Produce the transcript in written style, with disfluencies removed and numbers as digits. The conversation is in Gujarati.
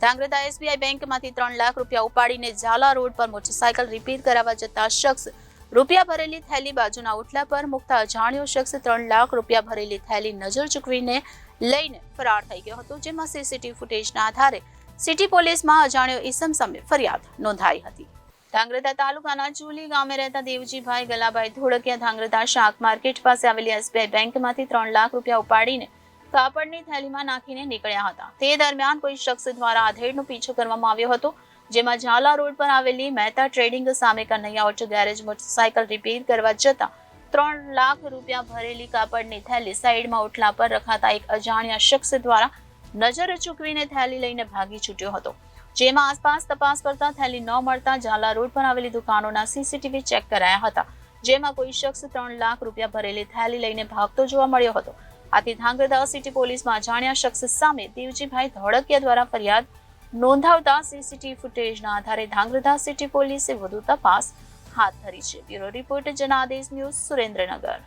ધાંગધ્રા એસબીઆઈ બેંકમાંથી 3 લાખ રૂપિયા ઉપાડીને ઝાલા રોડ પર મોટરસાયકલ રિપેર કરાવવા જતા શખ્સ રૂપિયા ભરેલી થેલી બાજુના ઓટલા પર મૂકતા અજાણ્યો શખ્સ 3 લાખ રૂપિયા ભરેલી થેલી નજર ચૂકવીને લઈને ફરાર થઈ ગયો હતો, જેમાં સીસીટીવી ફૂટેજના આધારે સિટી પોલીસમાં અજાણ્યો ઈસમ સામે ફરિયાદ નોંધાઈ હતી. ધાંગધ્રા તાલુકાના ચુલી ગામે રહેતા દેવજીભાઈ ગલાભાઈ ધોળકિયા ધાંગધ્રા શાક માર્કેટ પાસે આવેલી એસબીઆઈ બેંકમાંથી 3 લાખ રૂપિયા ઉપાડીને કાપડની થેલીમાં નાખીને નીકળ્યા હતા. તે દરમિયાન કોઈ શખ્સ દ્વારા આધેડનો પીછો કરવામાં આવ્યો હતો, જેમાં ઝાલા રોડ પર આવેલી મહેતા ટ્રેડિંગ સામે Kanaiya auto garage motorcycle repair કરવા જતા 3 લાખ રૂપિયા ભરેલી કાપડની થેલી સાઈડમાં ઓટલા પર રખાતા એક અજાણ્યા શખ્સ દ્વારા નજર ચૂકવીને થેલી લઈને ભાગી છૂટ્યો હતો, જેમાં આસપાસ તપાસ કરતા થેલી ન મળતા ઝાલા રોડ પર આવેલી દુકાનોના સીસીટીવી ચેક કરાયા હતા, જેમાં કોઈ શખ્સ 3 લાખ રૂપિયા ભરેલી થેલી લઈને ભાગતો જોવા મળ્યો હતો. આથી ધાંગધ્રા સિટી પોલીસમાં અજાણ્યા શખ્સ સામે દેવજીભાઈ ધોળકિયા દ્વારા ફરિયાદ નોંધાવતા સીસીટીવી ફૂટેજના આધારે ધાંગધ્રા સિટી પોલીસે વધુ તપાસ હાથ ધરી છે. Bureau report Janadesh news, Surendranagar.